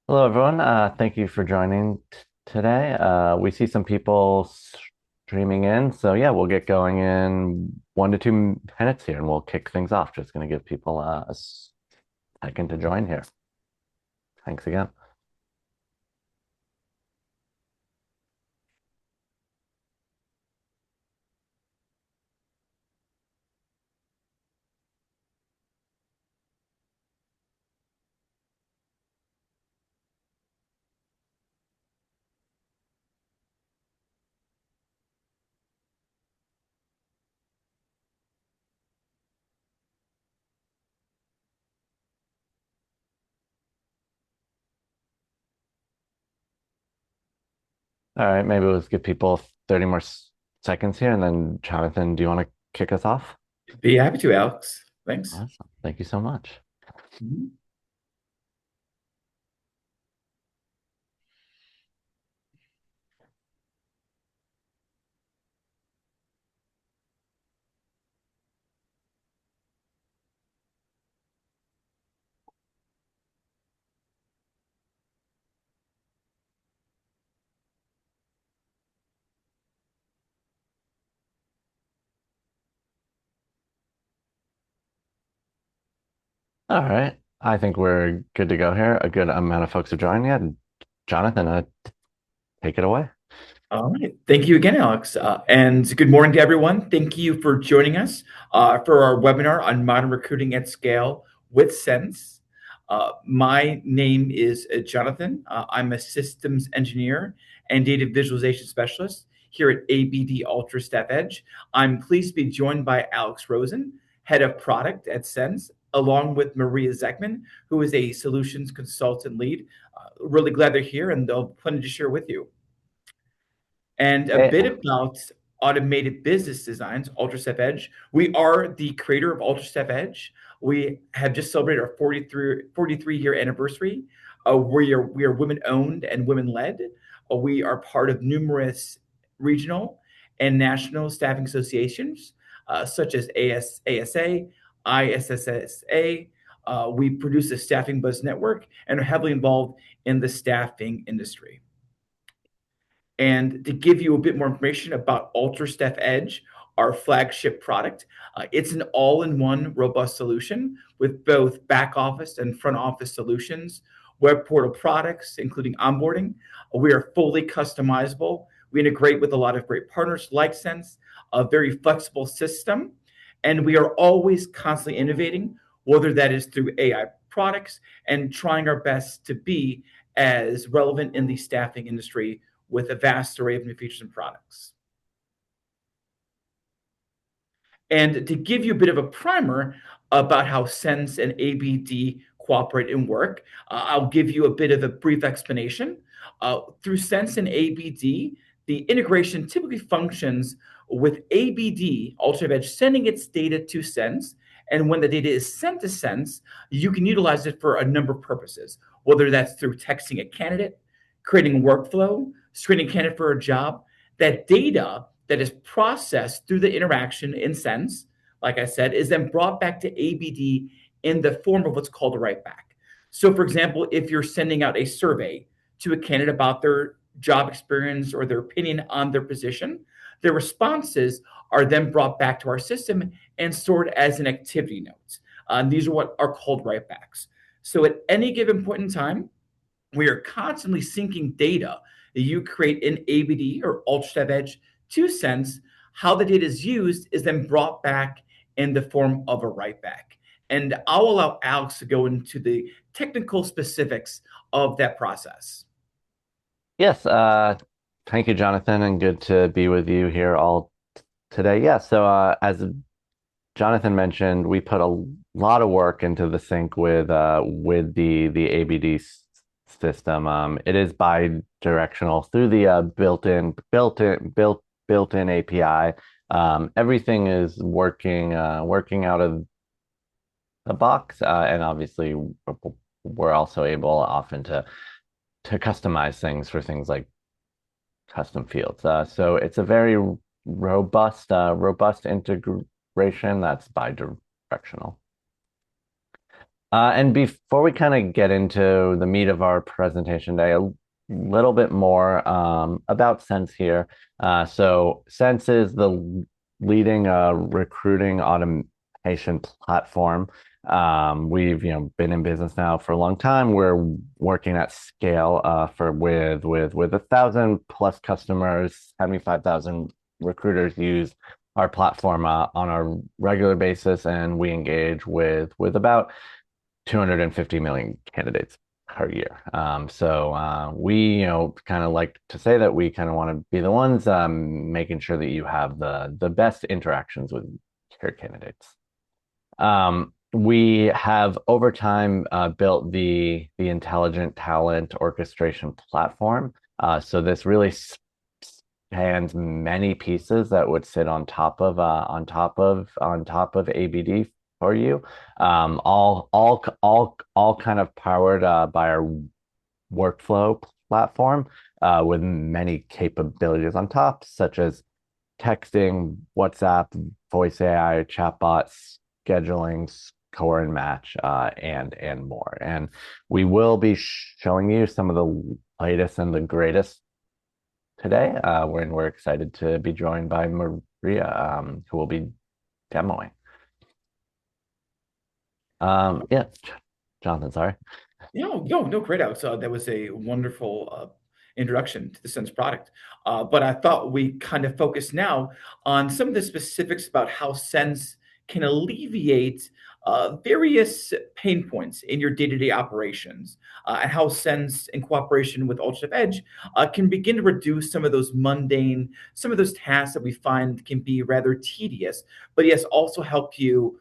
Hello, everyone. Thank you for joining today. We see some people streaming in. So, yeah, we'll get going in 1 to 2 minutes here and we'll kick things off. Just going to give people a second to join here. Thanks again. All right, maybe let's give people 30 more seconds here. And then, Jonathan, do you want to kick us off? Be happy to, Alex. Thanks. Awesome. Thank you so much. Mhm. All right. I think we're good to go here. A good amount of folks are joining yet. Jonathan, take it away. All right. Thank you again, Alex. And good morning to everyone. Thank you for joining us for our webinar on modern recruiting at scale with Sense. My name is Jonathan. I'm a systems engineer and data visualization specialist here at ABD Ultra Staff Edge. I'm pleased to be joined by Alex Rosen, head of product at Sense, along with Maria Zekman, who is a solutions consultant lead. Really glad they're here and they'll plenty to share with you. And a Hey, bit about automated business designs, UltraStep Edge. We are the creator of UltraStep Edge. We have just celebrated our 43-year anniversary. We are women owned and women led. We are part of numerous regional and national staffing associations, such as ASA, ISSSA. We produce a staffing buzz network and are heavily involved in the staffing industry. And to give you a bit more information about UltraStep Edge, our flagship product, it's an all-in-one robust solution with both back office and front office solutions, web portal products, including onboarding. We are fully customizable. We integrate with a lot of great partners like Sense, a very flexible system, and we are always constantly innovating, whether that is through AI products and trying our best to be as relevant in the staffing industry with a vast array of new features and products. And to give you a bit of a primer about how Sense and ABD cooperate and work, I'll give you a bit of a brief explanation. Through Sense and ABD, the integration typically functions with ABD, Ultra Edge, sending its data to Sense. And when the data is sent to Sense, you can utilize it for a number of purposes, whether that's through texting a candidate, creating a workflow, screening a candidate for a job. That data that is processed through the interaction in Sense, like I said, is then brought back to ABD in the form of what's called a write back. So, for example, if you're sending out a survey to a candidate about their job experience or their opinion on their position, their responses are then brought back to our system and stored as an activity note. These are what are called write backs. So, at any given point in time, we are constantly syncing data that you create in ABD or UltraStep Edge to Sense. How the data is used is then brought back in the form of a write back. And I'll allow Alex to go into the technical specifics of that process. yes, thank you, Jonathan, and good to be with you here all today. Yeah, so as Jonathan mentioned, we put a lot of work into the sync with the ABD system. It is bi-directional through the built-in API. Everything is working out of the box, and obviously we're also able often to customize things for things like custom fields. So it's a very robust integration that's bi-directional. And before we kind of get into the meat of our presentation today, a little bit more about Sense here. So Sense is the leading recruiting automation platform. We've been in business now for a long time. We're working at scale for with 1,000 plus customers, 75,000 recruiters use our platform on a regular basis, and we engage with about 250 million candidates per year. So we, kind of like to say that we kind of want to be the ones making sure that you have the best interactions with your candidates. We have over time built the intelligent talent orchestration platform. So this really spans many pieces that would sit on top of ABD for you. All kind of powered by our workflow platform with many capabilities on top, such as texting, WhatsApp, voice AI, chatbots, scheduling, score and match, and more. And we will be showing you some of the latest and the greatest today. We're excited to be joined by Maria, who will be demoing. Yeah, Jonathan, sorry. No, great, Alex. That was a wonderful introduction to the Sense product. But I thought we kind of focus now on some of the specifics about how Sense can alleviate various pain points in your day-to-day operations, and how Sense, in cooperation with Ultimate Edge, can begin to reduce some of those mundane, some of those tasks that we find can be rather tedious, but yes, also help you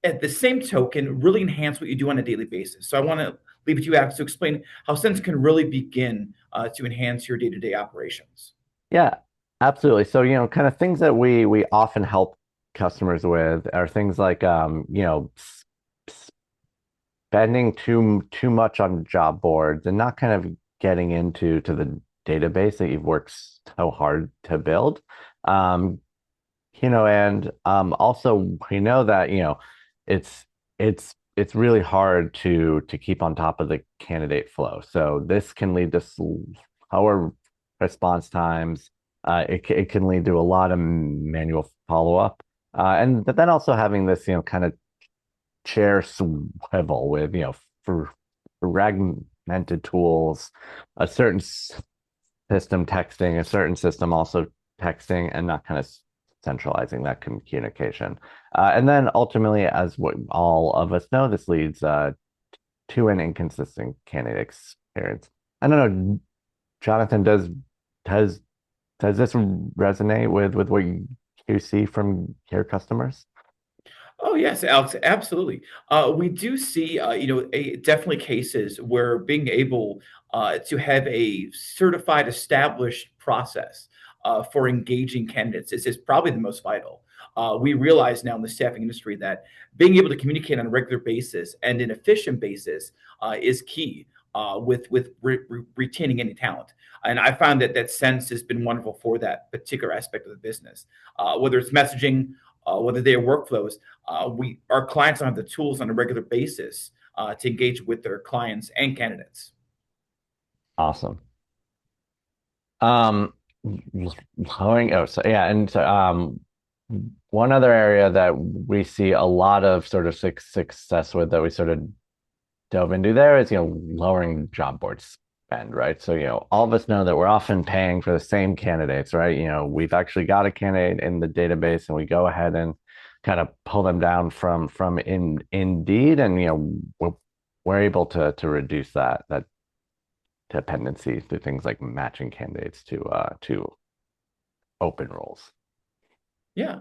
at the same token, really enhance what you do on a daily basis. So I want to leave it to you, Alex, to explain how Sense can really begin to enhance your day-to-day operations. Yeah, absolutely. So, kind of things that we often help customers with are things like spending too much on job boards and not kind of getting into the database that you've worked so hard to build. Um, and also we know that, it's it's really hard to keep on top of the candidate flow. So this can lead to slower response times. It can lead to a lot of manual follow-up. And but then also having this, kind of chair swivel with, for fragmented tools, a certain system texting, a certain system also texting, and not kind of centralizing that communication. And then ultimately, as what all of us know, this leads to an inconsistent candidate experience. I don't know, Jonathan, does does this resonate with what you see from your customers? Oh yes, Alex, absolutely. We do see, definitely cases where being able to have a certified, established process for engaging candidates is probably the most vital. We realize now in the staffing industry that being able to communicate on a regular basis and an efficient basis is key with retaining any talent. And I found that Sense has been wonderful for that particular aspect of the business, whether it's messaging, whether they are workflows. Our clients don't have the tools on a regular basis to engage with their clients and candidates. Awesome. Um, Lowering, oh, so yeah, and so one other area that we see a lot of sort of success with that we sort of dove into there is, lowering job board spend, right? So, all of us know that we're often paying for the same candidates, right? We've actually got a candidate in the database and we go ahead and kind of pull them down from Indeed, and we're able to reduce that dependency through things like matching candidates to open roles. Yeah.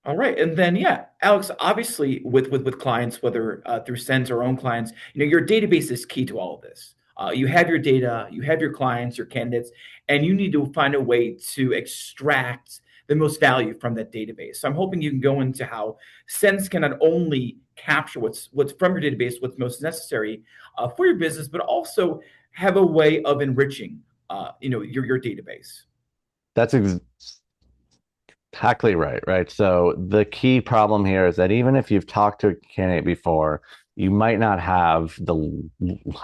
All right, and then yeah, Alex. Obviously, with clients, whether through Sends or own clients, your database is key to all of this. You have your data, you have your clients, your candidates, and you need to find a way to extract the most value from that database. So I'm hoping you can go into how Sends can not only capture what's from your database, what's most necessary for your business, but also have a way of enriching, your database. That's exactly right, right? So the key problem here is that even if you've talked to a candidate before, you might not have the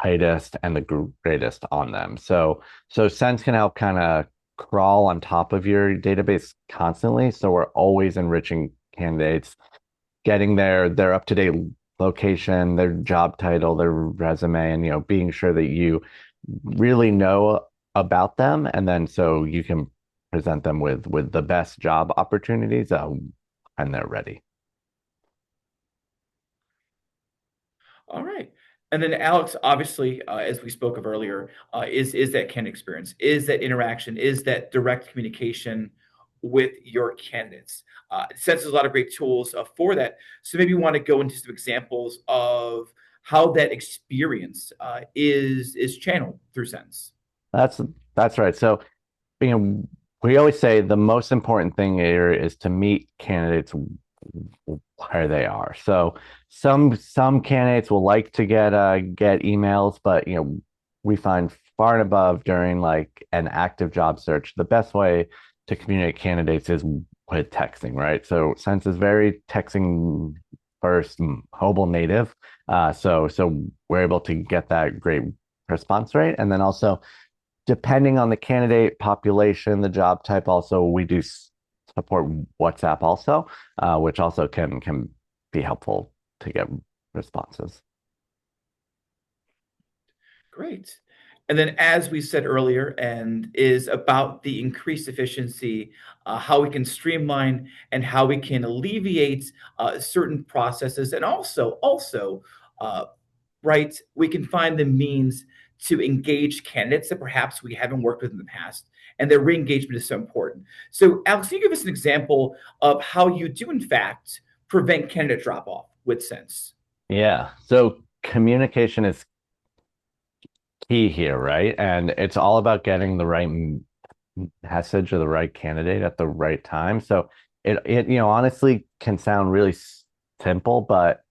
latest and the greatest on them. So Sense can help kind of crawl on top of your database constantly. So we're always enriching candidates, getting their up-to-date location, their job title, their resume, and being sure that you really know about them, and then so you can present them with the best job opportunities when they're ready. All right. And then Alex, obviously, as we spoke of earlier, is that candidate experience, is that interaction, is that direct communication with your candidates. Sense there's a lot of great tools for that. So maybe you want to go into some examples of how that experience is channeled through Sense. That's that's right. So you know, we always say the most important thing here is to meet candidates where they are. So some candidates will like to get emails, but we find far and above during like an active job search, the best way to communicate candidates is with texting, right? So Sense is very texting first, mobile native. So we're able to get that great response rate. And then also depending on the candidate population, the job type, also we do support WhatsApp also, which also can be helpful to get responses. Great. And then, as we said earlier, and is about the increased efficiency, how we can streamline and how we can alleviate certain processes, and also, uh, right, we can find the means to engage candidates that perhaps we haven't worked with in the past, and their re-engagement is so important. So, Alex, can you give us an example of how you do, in fact, prevent candidate drop off with Sense? Yeah. So communication is key here, right? And it's all about getting the right message or the right candidate at the right time. So it honestly can sound really simple, but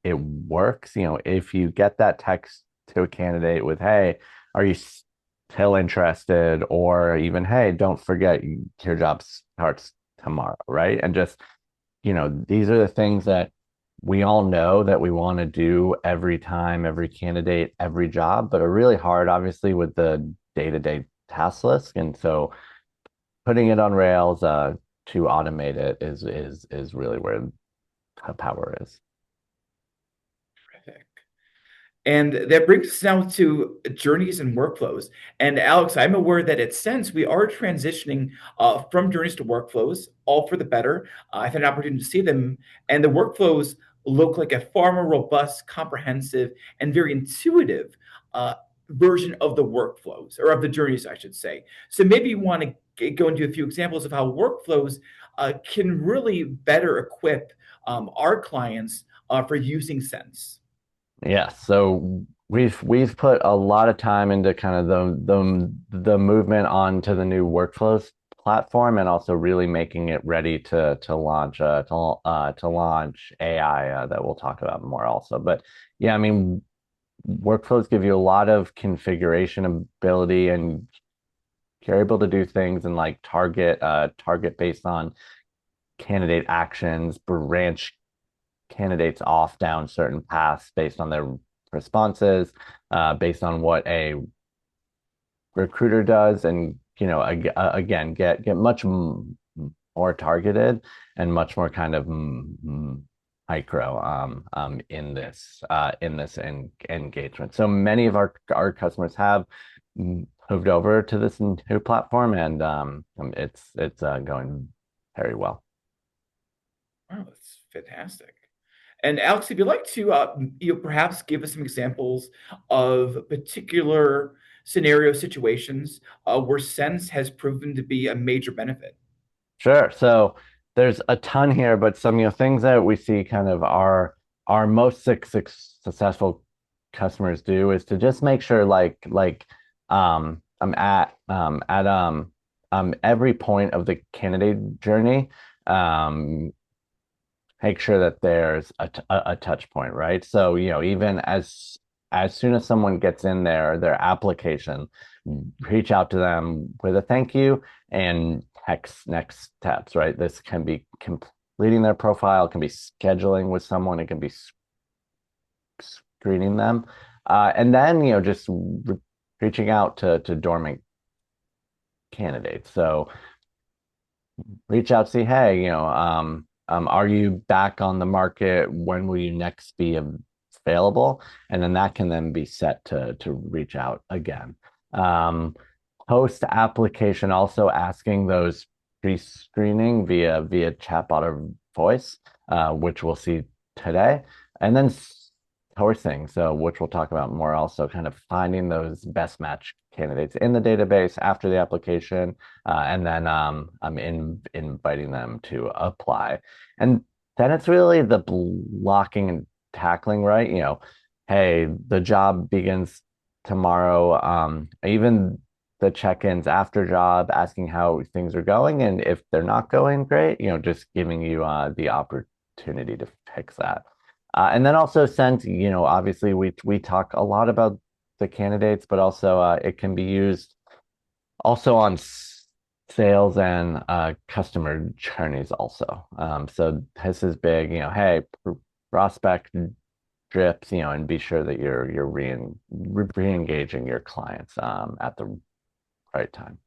it works. If you get that text to a candidate with, "Hey, are you still interested?" Or even, "Hey, don't forget your job starts tomorrow," right? And just these are the things that we all know that we want to do every time, every candidate, every job, but are really hard, obviously, with the day-to-day task list. And so putting it on Rails to automate it is really where the power is. Terrific. And that brings us now to journeys and workflows. And Alex, I'm aware that at Sense, we are transitioning from journeys to workflows, all for the better. I've had an opportunity to see them, and the workflows look like a far more robust, comprehensive, and very intuitive uh, version of the workflows, or of the journeys, I should say. So maybe you want to go into a few examples of how workflows can really better equip our clients for using Sense. Yeah, so we've put a lot of time into kind of the movement onto the new workflows platform, and also really making it ready to launch AI that we'll talk about more also. But yeah, I mean, workflows give you a lot of configuration ability, and you're able to do things and like target based on candidate actions, branch candidates off down certain paths based on their responses, based on what a recruiter does, and again get much more targeted and much more kind of micro in this engagement. So many of our customers have moved over to this new platform, and it's going very well. Wow, that's fantastic. And Alex, if you'd like to, perhaps give us some examples of particular scenario situations where sense has proven to be a major benefit. Sure. So there's a ton here, but some things that we see kind of our most successful customers do is to just make sure I'm at every point of the candidate journey, um make sure that there's a touch point, right? So even as as soon as someone gets in their application, reach out to them with a thank you and text next steps, right? This can be completing their profile, it can be scheduling with someone, it can be screening them. And then, just reaching out to dormant candidates. So reach out, see, hey, are you back on the market? When will you next be available? And then that can then be set to reach out again. Um, Post application, also asking those pre-screening via chatbot or voice, which we'll see today, and then sourcing, so which we'll talk about more. Also, kind of finding those best match candidates in the database after the application, and then I'm inviting them to apply. And then it's really the blocking and tackling, right? Hey, the job begins tomorrow. Even the check-ins after job, asking how things are going, and if they're not going great, just giving you the opportunity to fix that. And then also since, obviously we talk a lot about the candidates, but also it can be used also on sales and customer journeys also. So this is big, hey, prospect drips, and be sure that you're re-engaging your clients at the right time.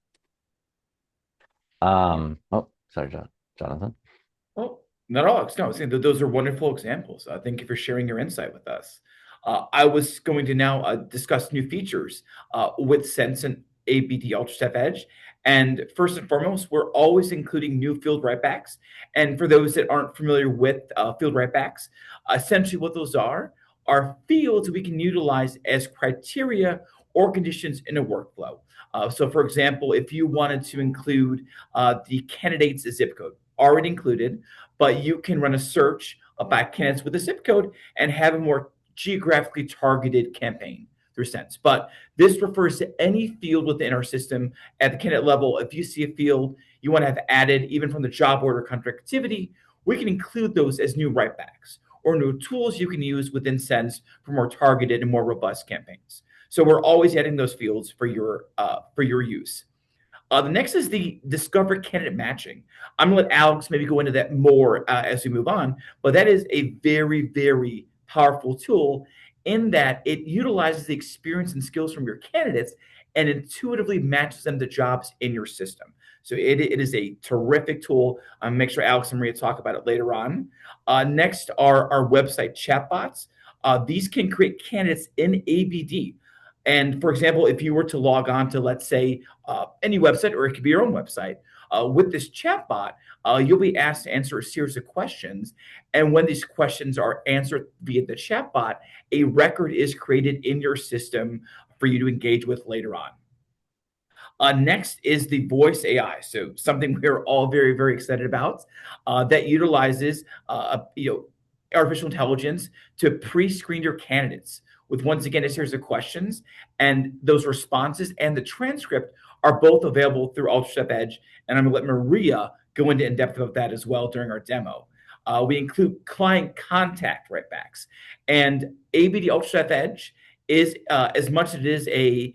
Oh, sorry, Jonathan. Well, not all. No, I was saying that those are wonderful examples. Thank you for sharing your insight with us. I was going to now discuss new features with Sense and ABD UltraStep Edge. And first and foremost, we're always including new field writebacks. And for those that aren't familiar with field writebacks, essentially what those are fields we can utilize as criteria or conditions in a workflow. So, for example, if you wanted to include the candidate's zip code, already included, but you can run a search about candidates with a zip code and have a more geographically targeted campaign through Sense. But this refers to any field within our system at the candidate level. If you see a field you want to have added, even from the job order country activity, we can include those as new writebacks or new tools you can use within Sense for more targeted and more robust campaigns. So we're always adding those fields for your use. The next is the discover candidate matching. I'm going to let Alex maybe go into that more as we move on, but that is a very, very powerful tool in that it utilizes the experience and skills from your candidates and intuitively matches them to jobs in your system. So it is a terrific tool. Make sure Alex and Maria talk about it later on. Next are our website chatbots. These can create candidates in ABD. And for example, if you were to log on to, let's say, any website, or it could be your own website, with this chatbot, you'll be asked to answer a series of questions. And when these questions are answered via the chatbot, a record is created in your system for you to engage with later on. Next is the voice AI. So something we're all very, very excited about that utilizes artificial intelligence to pre-screen your candidates with, once again, a series of questions, and those responses and the transcript are both available through UltraStep Edge. And I'm going to let Maria go into in depth of that as well during our demo. We include client contact writebacks, and ABD UltraStep Edge is as much as it is a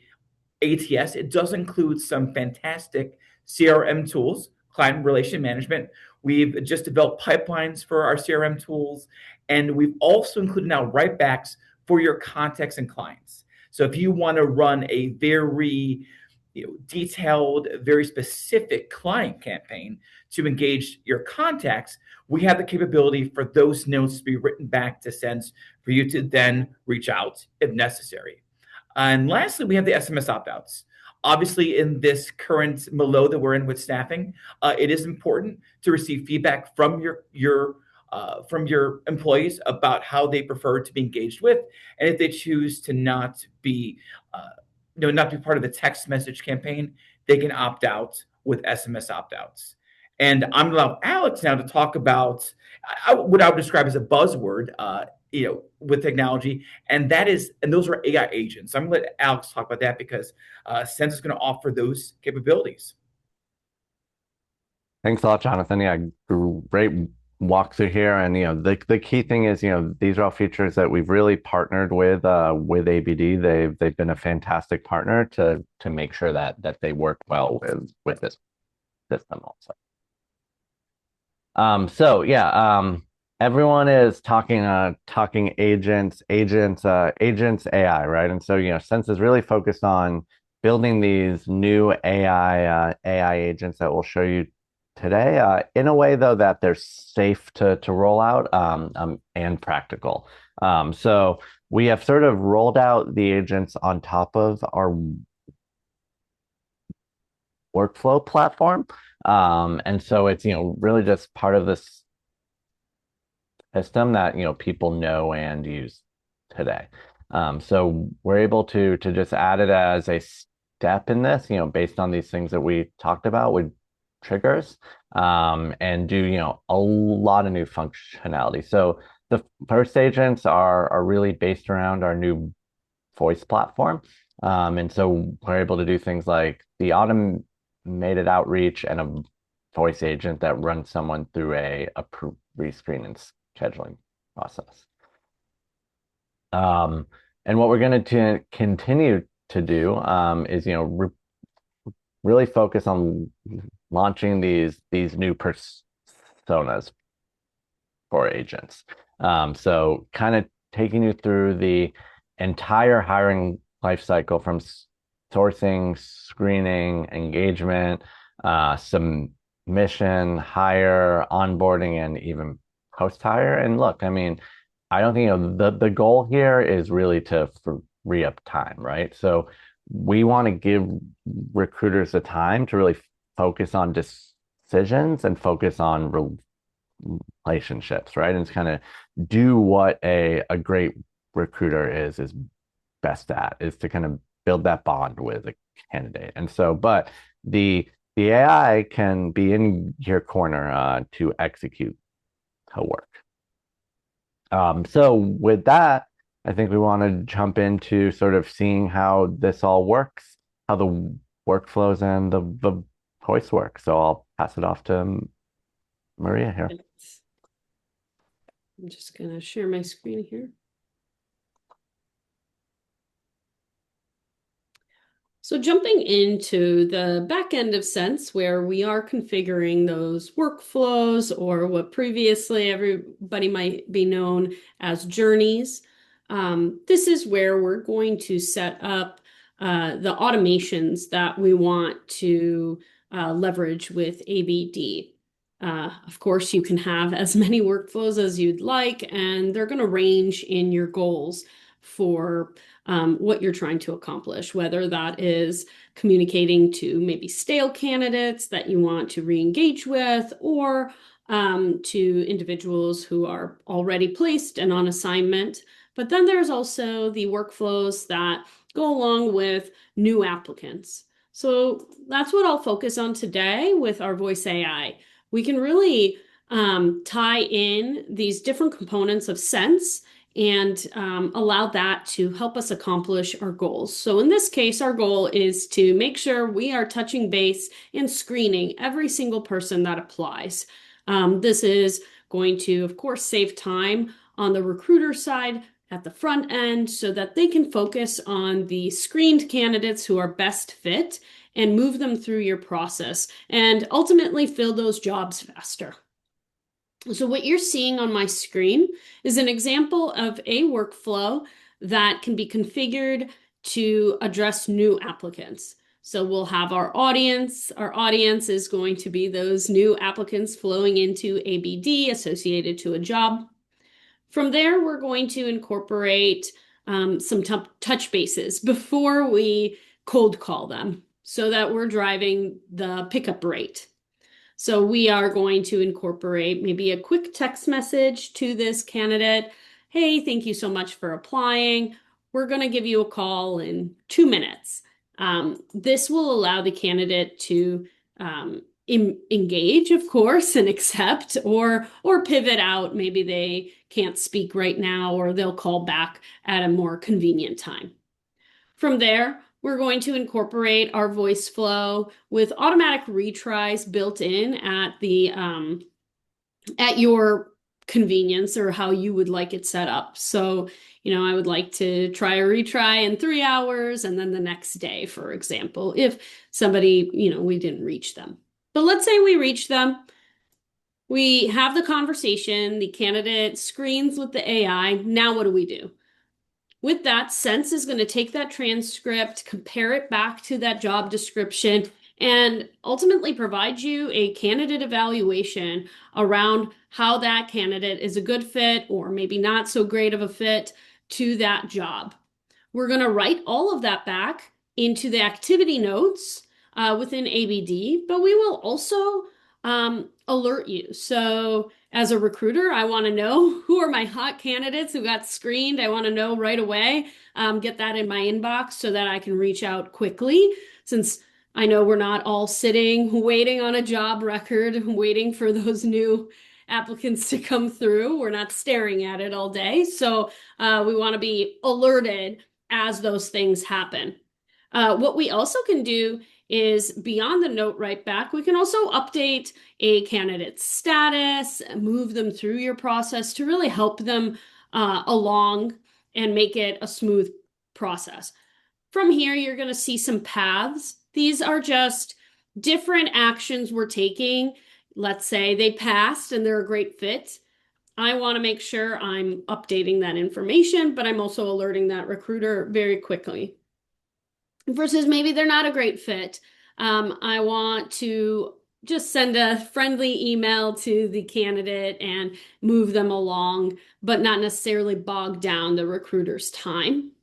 ATS, it does include some fantastic CRM tools, client relation management. We've just developed pipelines for our CRM tools, and we've also included now writebacks for your contacts and clients. So if you want to run a very detailed, very specific client campaign to engage your contacts, we have the capability for those notes to be written back to Sense for you to then reach out if necessary. And lastly, we have the SMS opt-outs. Obviously, in this current malo that we're in with staffing, it is important to receive feedback from your employees about how they prefer to be engaged with, and if they choose to not be not be part of the text message campaign, they can opt out with SMS opt-outs. And I'm going to allow Alex now to talk about what I would describe as a buzzword, with technology, and those are AI agents. I'm going to let Alex talk about that because Sense is going to offer those capabilities. Thanks a lot, Jonathan. Yeah, great. walk through here. And the key thing is, these are all features that we've really partnered with ABD. They've been a fantastic partner to make sure that they work well with this system also. So yeah, everyone is talking agents AI, right? And so, Sense is really focused on building these new AI agents that we'll show you today, in a way though that they're safe to roll out, and practical. So we have sort of rolled out the agents on top of our workflow platform. And so it's, really just part of this system that people know and use today. So we're able to just add it as a step in this, based on these things that we talked about with triggers, and do a lot of new functionality. So the first agents are really based around our new voice platform. And so we're able to do things like the automated outreach and a voice agent that runs someone through a pre-screen and scheduling process. Um, and what we're going to continue to do, is, really focus on launching these new personas for agents. So kind of taking you through the entire hiring life cycle from sourcing, screening, engagement, submission, hire, onboarding, and even post hire. And look, I mean, I don't think, the goal here is really to free up time, right? So we want to give recruiters the time to really focus on decisions and focus on relationships, right? And it's kind of do what a great recruiter is best at, is to kind of build that bond with a candidate. And so, but the AI can be in your corner, to execute her work. So with that, I think we want to jump into sort of seeing how this all works, how the workflows and the voice work. So I'll pass it off to Maria here. I'm just going to share my screen here. So jumping into the back end of Sense, where we are configuring those workflows, or what previously everybody might be known as journeys. This is where we're going to set up the automations that we want to leverage with ABD. Of course, you can have as many workflows as you'd like, and they're going to range in your goals for what you're trying to accomplish, whether that is communicating to maybe stale candidates that you want to re-engage with, or to individuals who are already placed and on assignment. But then there's also the workflows that go along with new applicants. So that's what I'll focus on today with our voice AI. We can really tie in these different components of Sense and allow that to help us accomplish our goals. So in this case, our goal is to make sure we are touching base and screening every single person that applies. This is going to, of course, save time on the recruiter side at the front end so that they can focus on the screened candidates who are best fit and move them through your process and ultimately fill those jobs faster. So what you're seeing on my screen is an example of a workflow that can be configured to address new applicants. So we'll have our audience. Our audience is going to be those new applicants flowing into ABD associated to a job. From there, we're going to incorporate some touch bases before we cold call them so that we're driving the pickup rate. So we are going to incorporate maybe a quick text message to this candidate. Hey, thank you so much for applying. We're going to give you a call in 2 minutes. This will allow the candidate to engage, of course, and accept, or pivot out. Maybe they can't speak right now, or they'll call back at a more convenient time. From there, we're going to incorporate our voice flow with automatic retries built in at at your convenience or how you would like it set up. So, I would like to try a retry in 3 hours and then the next day, for example, if somebody, we didn't reach them. But let's say we reach them. We have the conversation, the candidate screens with the AI. Now, what do we do? With that, Sense is going to take that transcript, compare it back to that job description, and ultimately provide you a candidate evaluation around how that candidate is a good fit or maybe not so great of a fit to that job. We're going to write all of that back into the activity notes within ABD, but we will also alert you. So, as a recruiter, I want to know who are my hot candidates who got screened. I want to know right away, get that in my inbox so that I can reach out quickly. Since I know we're not all sitting waiting on a job record, waiting for those new applicants to come through. We're not staring at it all day. So, we want to be alerted as those things happen. What we also can do is beyond the note right back, we can also update a candidate's status, move them through your process to really help them along and make it a smooth process. From here, you're going to see some paths. These are just different actions we're taking. Let's say they passed and they're a great fit. I want to make sure I'm updating that information, but I'm also alerting that recruiter very quickly. Versus maybe they're not a great fit. I want to just send a friendly email to the candidate and move them along, but not necessarily bog down the recruiter's time.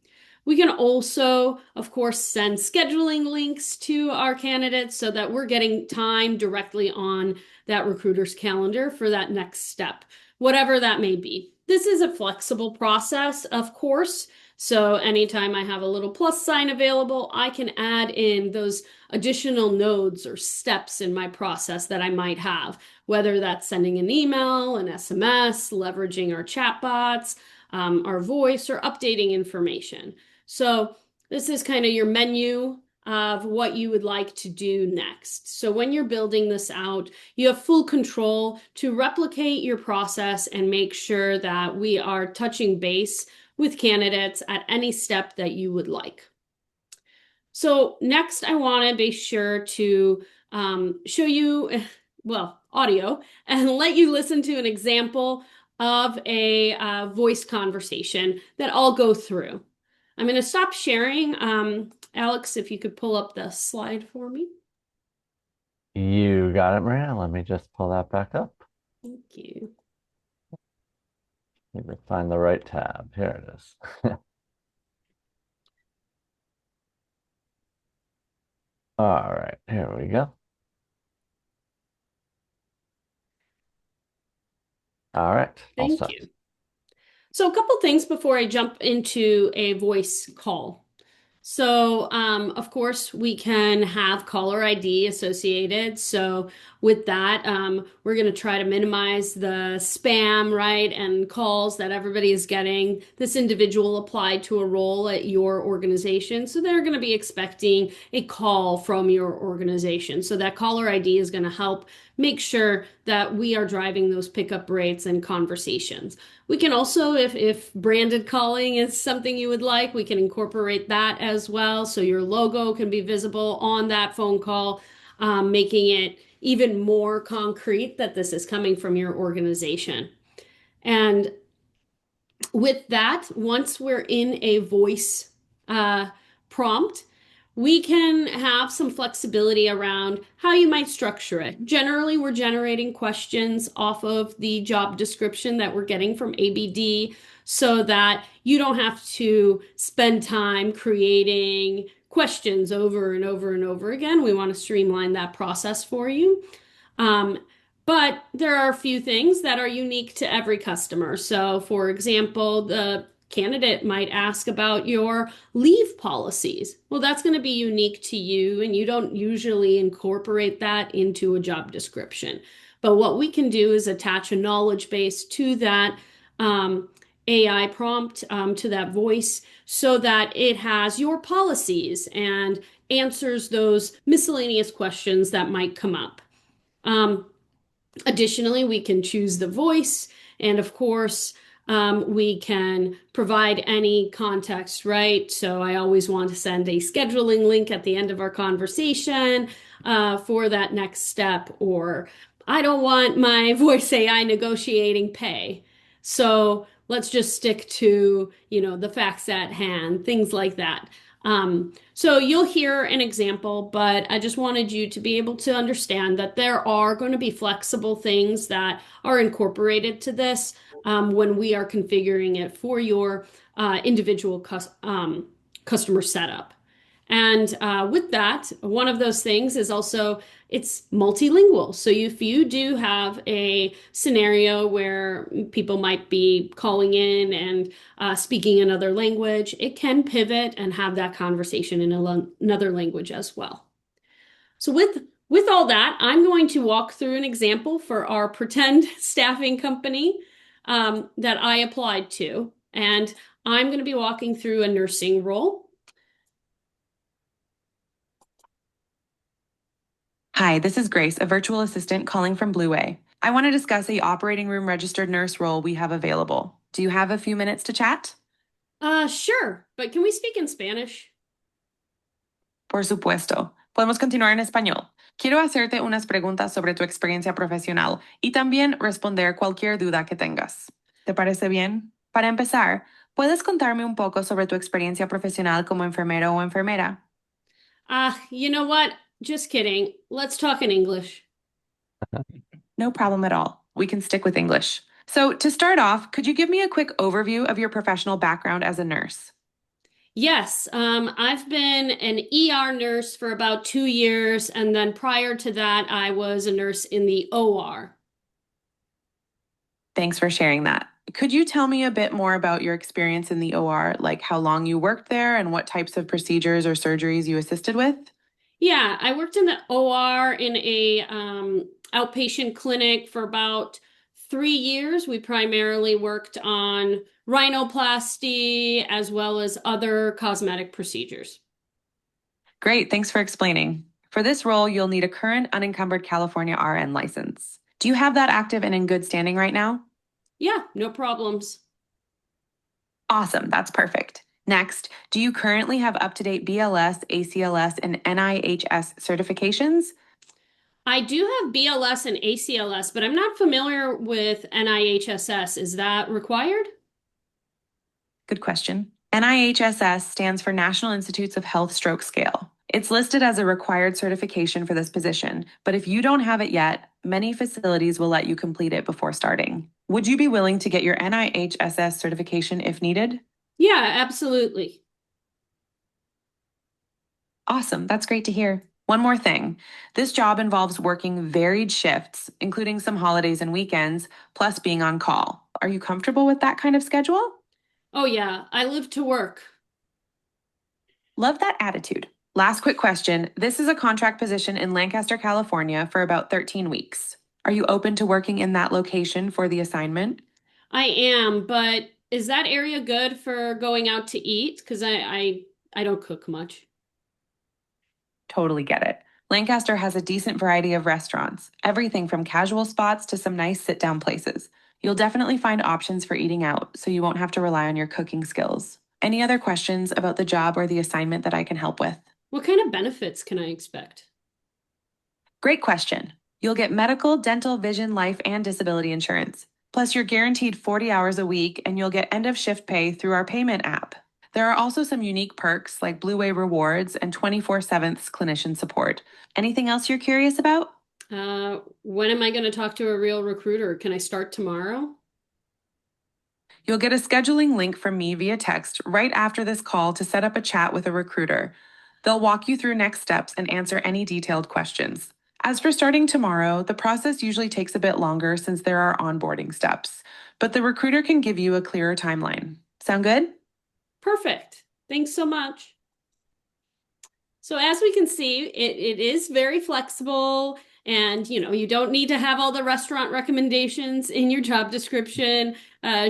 We can also, of course, send scheduling links to our candidates so that we're getting time directly on that recruiter's calendar for that next step, whatever that may be. This is a flexible process, of course. So anytime I have a little plus sign available, I can add in those additional nodes or steps in my process that I might have, whether that's sending an email, an SMS, leveraging our chatbots, our voice, or updating information. So this is kind of your menu of what you would like to do next. So when you're building this out, you have full control to replicate your process and make sure that we are touching base with candidates at any step that you would like. So next, I want to be sure to show you, well, audio, and let you listen to an example of a voice conversation that I'll go through. I'm going to stop sharing. Alex, if you could pull up the slide for me. You got it, Maria. Let me just pull that back up. Thank you. Need to find the right tab. Here it is. All right, here we go. All right, all Thank set. you. So a couple things before I jump into a voice call. So, of course, we can have caller ID associated. So, with that, we're going to try to minimize the spam, right, and calls that everybody is getting. This individual applied to a role at your organization, so they're going to be expecting a call from your organization. So, that caller ID is going to help make sure that we are driving those pickup rates and conversations. We can also, if branded calling is something you would like, we can incorporate that as well. So your logo can be visible on that phone call, making it even more concrete that this is coming from your organization. And with that, once we're in a voice prompt, we can have some flexibility around how you might structure it. Generally, we're generating questions off of the job description that we're getting from ABD so that you don't have to spend time creating questions over and over and over again. We want to streamline that process for you. Um, but there are a few things that are unique to every customer. So, for example, the candidate might ask about your leave policies. Well, that's going to be unique to you, and you don't usually incorporate that into a job description. But what we can do is attach a knowledge base to that AI prompt, to that voice, so that it has your policies and answers those miscellaneous questions that might come up. Um, Additionally, we can choose the voice, and of course, we can provide any context, right? So I always want to send a scheduling link at the end of our conversation for that next step, or I don't want my voice AI negotiating pay. So let's just stick to, the facts at hand, things like that. So you'll hear an example, but I just wanted you to be able to understand that there are going to be flexible things that are incorporated to this when we are configuring it for your individual customer setup. And with that, one of those things is also it's multilingual. So if you do have a scenario where people might be calling in and speaking another language, it can pivot and have that conversation in another language as well. So with all that, I'm going to walk through an example for our pretend staffing company that I applied to, and I'm going to be walking through a nursing role. Hi, this is Grace, a virtual assistant calling from Blue Way. I want to discuss the operating room registered nurse role we have available. Do you have a few minutes to chat? Sure, but can we speak in Spanish? Por supuesto. Podemos continuar en español. Quiero hacerte unas preguntas sobre tu experiencia profesional y también responder cualquier duda que tengas. ¿Te parece bien? Para empezar, ¿puedes contarme un poco sobre tu experiencia profesional como enfermero o enfermera? You know what? Just kidding. Let's talk in English. No problem at all. We can stick with English. So, to start off, could you give me a quick overview of your professional background as a nurse? Yes, I've been an ER nurse for about 2 years, and then prior to that, I was a nurse in the OR. Thanks for sharing that. Could you tell me a bit more about your experience in the OR, like how long you worked there and what types of procedures or surgeries you assisted with? Yeah, I worked in the OR in a outpatient clinic for about 3 years. We primarily worked on rhinoplasty as well as other cosmetic procedures. Great, thanks for explaining. For this role, you'll need a current unencumbered California RN license. Do you have that active and in good standing right now? Yeah, no problems. Awesome, that's perfect. Next, do you currently have up-to-date BLS, ACLS, and NIHS certifications? I do have BLS and ACLS, but I'm not familiar with NIHSS. Is that required? Good question. NIHSS stands for National Institutes of Health Stroke Scale. It's listed as a required certification for this position, but if you don't have it yet, many facilities will let you complete it before starting. Would you be willing to get your NIHSS certification if needed? Yeah, absolutely. Awesome, that's great to hear. One more thing. This job involves working varied shifts, including some holidays and weekends, plus being on call. Are you comfortable with that kind of schedule? Oh, yeah, I live to work. Love that attitude. Last quick question. This is a contract position in Lancaster, California for about 13 weeks. Are you open to working in that location for the assignment? I am, but is that area good for going out to eat? Because I don't cook much. Totally get it. Lancaster has a decent variety of restaurants, everything from casual spots to some nice sit down places. You'll definitely find options for eating out, so you won't have to rely on your cooking skills. Any other questions about the job or the assignment that I can help with? What kind of benefits can I expect? Great question. You'll get medical, dental, vision, life, and disability insurance. Plus, you're guaranteed 40 hours a week, and you'll get end of shift pay through our payment app. There are also some unique perks like Blue Way rewards and 24/7 clinician support. Anything else you're curious about? When am I going to talk to a real recruiter? Can I start tomorrow? You'll get a scheduling link from me via text right after this call to set up a chat with a recruiter. They'll walk you through next steps and answer any detailed questions. As for starting tomorrow, the process usually takes a bit longer since there are onboarding steps, but the recruiter can give you a clearer timeline. Sound good? Perfect. Thanks so much. So as we can see, it is very flexible, and you don't need to have all the restaurant recommendations in your job description.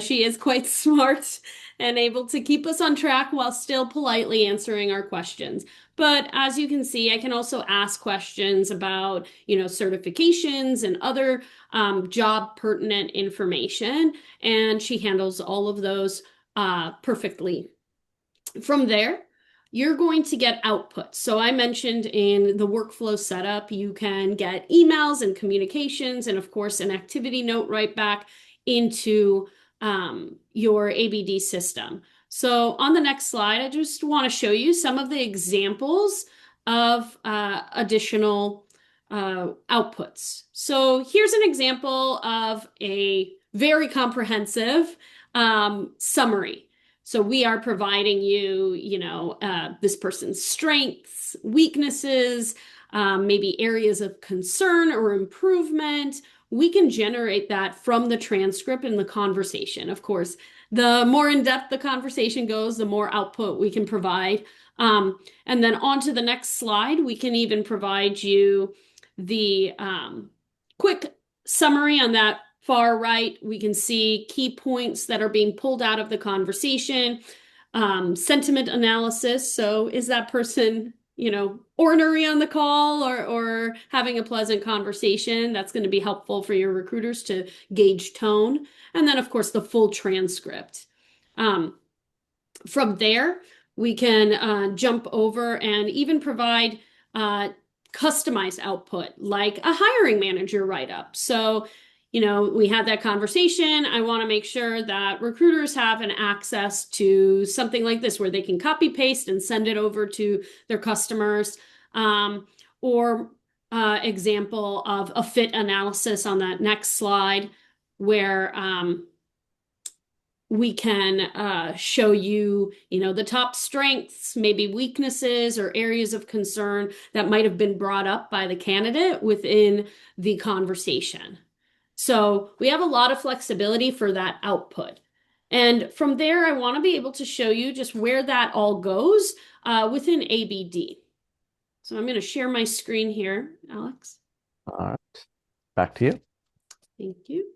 She is quite smart and able to keep us on track while still politely answering our questions. But as you can see, I can also ask questions about, certifications and other job pertinent information, and she handles all of those perfectly. From there, you're going to get output. So I mentioned in the workflow setup, you can get emails and communications, and of course, an activity note right back into your ABD system. So on the next slide, I just want to show you some of the examples of additional outputs. So here's an example of a very comprehensive summary. So we are providing you, this person's strengths, weaknesses, maybe areas of concern or improvement. We can generate that from the transcript and the conversation. Of course, the more in depth the conversation goes, the more output we can provide. And then on to the next slide, we can even provide you the quick summary on that far right. We can see key points that are being pulled out of the conversation, sentiment analysis. So is that person, ornery on the call or having a pleasant conversation? That's going to be helpful for your recruiters to gauge tone. And then, of course, the full transcript. From there, we can jump over and even provide customized output like a hiring manager write-up. So, we had that conversation. I want to make sure that recruiters have an access to something like this where they can copy paste and send it over to their customers. Or example of a fit analysis on that next slide where we can show you, the top strengths, maybe weaknesses or areas of concern that might have been brought up by the candidate within the conversation. So we have a lot of flexibility for that output. And from there, I want to be able to show you just where that all goes within ABD. So I'm going to share my screen here, Alex. All right. Back to you. Thank you.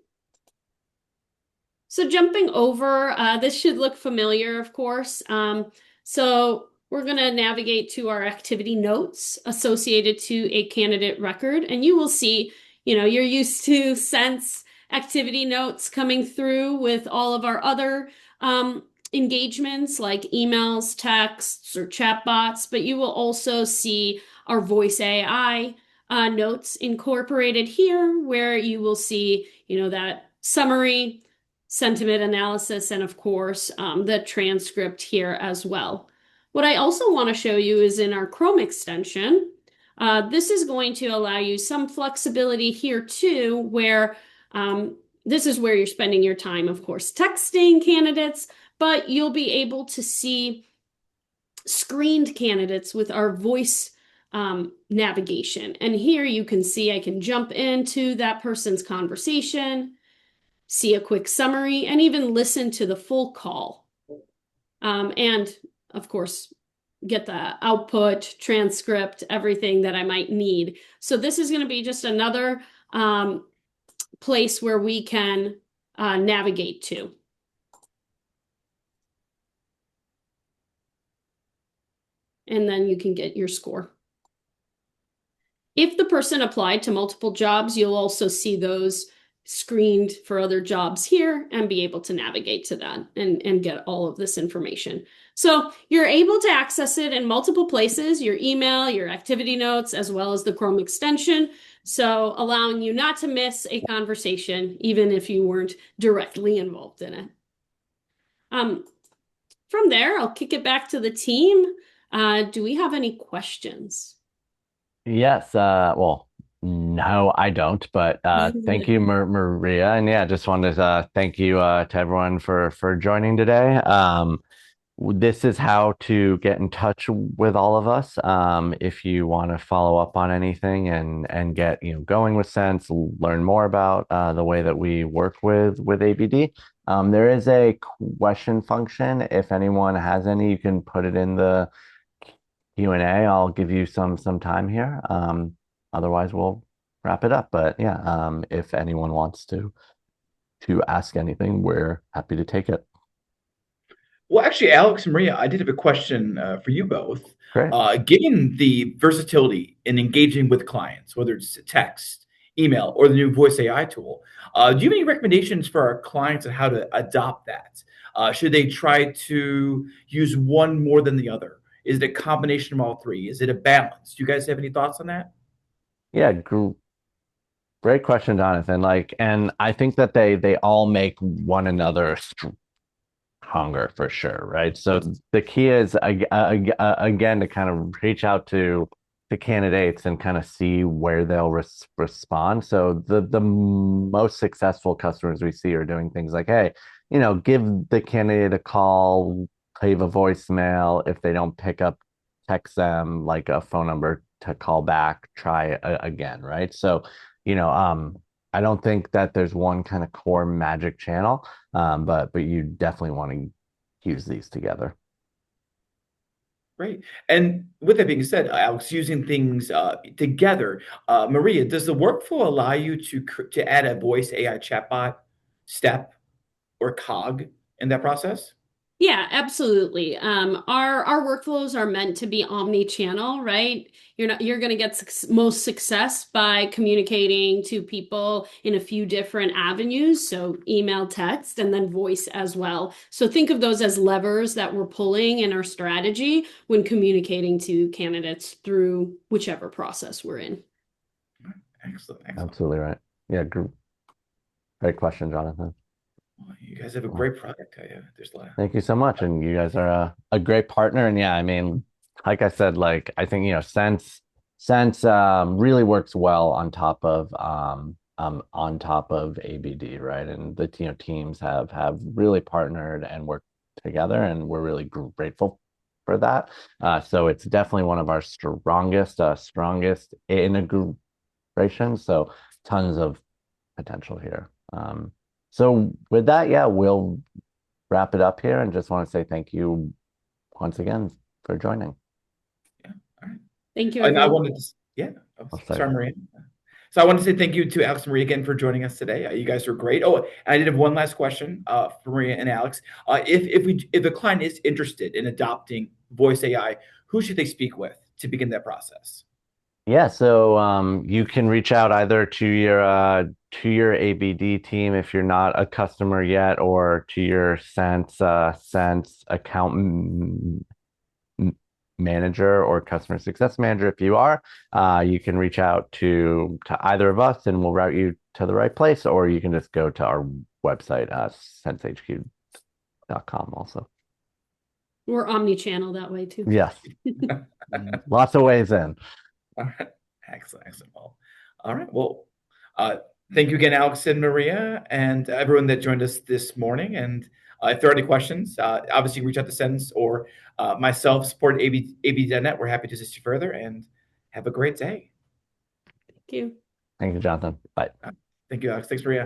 So jumping over, this should look familiar, of course. So we're going to navigate to our activity notes associated to a candidate record, and you will see, you're used to Sense activity notes coming through with all of our other engagements like emails, texts, or chatbots, but you will also see our voice AI notes incorporated here where you will see, that summary, sentiment analysis, and of course, the transcript here as well. What I also want to show you is in our Chrome extension, this is going to allow you some flexibility here too, where this is where you're spending your time, of course, texting candidates, but you'll be able to see screened candidates with our voice navigation. And here you can see I can jump into that person's conversation, see a quick summary, and even listen to the full call. And of course, get the output, transcript, everything that I might need. So this is going to be just another place where we can navigate to. And then you can get your score. If the person applied to multiple jobs, you'll also see those screened for other jobs here and be able to navigate to that and get all of this information. So you're able to access it in multiple places, your email, your activity notes, as well as the Chrome extension. So allowing you not to miss a conversation, even if you weren't directly involved in it. From there, I'll kick it back to the team. Do we have any questions? Yes. Well, no, I don't. But thank you, Maria. And yeah, just wanted to thank you to everyone for joining today. This is how to get in touch with all of us. If you want to follow up on anything and get going with Sense, learn more about the way that we work with ABD. There is a question function. If anyone has any, you can put it in the Q&A. I'll give you some time here. Otherwise, we'll wrap it up. But yeah, if anyone wants to ask anything, we're happy to take it. Well, actually, Alex and Maria, I did have a question for you both. Great. Given the versatility in engaging with clients, whether it's text, email, or the new voice AI tool, do you have any recommendations for our clients on how to adopt that? Should they try to use one more than the other? Is it a combination of all three? Is it a balance? Do you guys have any thoughts on that? Yeah, great question, Jonathan. Like, and I think that they all make one another stronger for sure, right? So the key is again to kind of reach out to candidates and kind of see where they'll respond. So the most successful customers we see are doing things like, hey, give the candidate a call, leave a voicemail. If they don't pick up, text them like a phone number to call back, try again, right? So, you know, um, I don't think that there's one kind of core magic channel, but you definitely want to use these together. Great. And with that being said, Alex, using things together, Maria, does the workflow allow you to add a voice AI chatbot step or cog in that process? Yeah, absolutely. Our workflows are meant to be omni-channel, right? You're going to get most success by communicating to people in a few different avenues, so email, text, and then voice as well. So think of those as levers that we're pulling in our strategy when communicating to candidates through whichever process we're in. Excellent, excellent. Absolutely right. Yeah, great question, Jonathan. Well, you guys have a Well, great product. There's a lot. thank you so much. And you guys are a great partner. And yeah, I mean, like I said, like I think, Sense really works well on top of ABD, right? And the teams have really partnered and worked together, and we're really grateful for that. So it's definitely one of our strongest integrations. So tons of potential here. So with that, yeah, we'll wrap it up here and just want to say thank you once again for joining. Yeah. All right. Thank you, And I everyone. wanted to, yeah. Oh, I'll say, sorry, Maria. So I want to say thank you to Alex and Maria again for joining us today. You guys are great. Oh, and I did have one last question for Maria and Alex. If a client is interested in adopting voice AI, who should they speak with to begin that process? yeah, so you can reach out either to your ABD team if you're not a customer yet, or to your Sense account manager or customer success manager if you are. You can reach out to either of us and we'll route you to the right place, or you can just go to our website, sensehq.com also. We're omni-channel that way too. Yes. Lots of ways in. All right. Excellent. Excellent. Well, all right. Well, uh, thank you again, Alex and Maria, and everyone that joined us this morning. And if there are any questions, obviously reach out to Sens or myself, support at AB.net. We're happy to assist you further, and have a great day. Thank you. Thank you, Jonathan. Bye. Thank you, Alex. Thanks, Maria.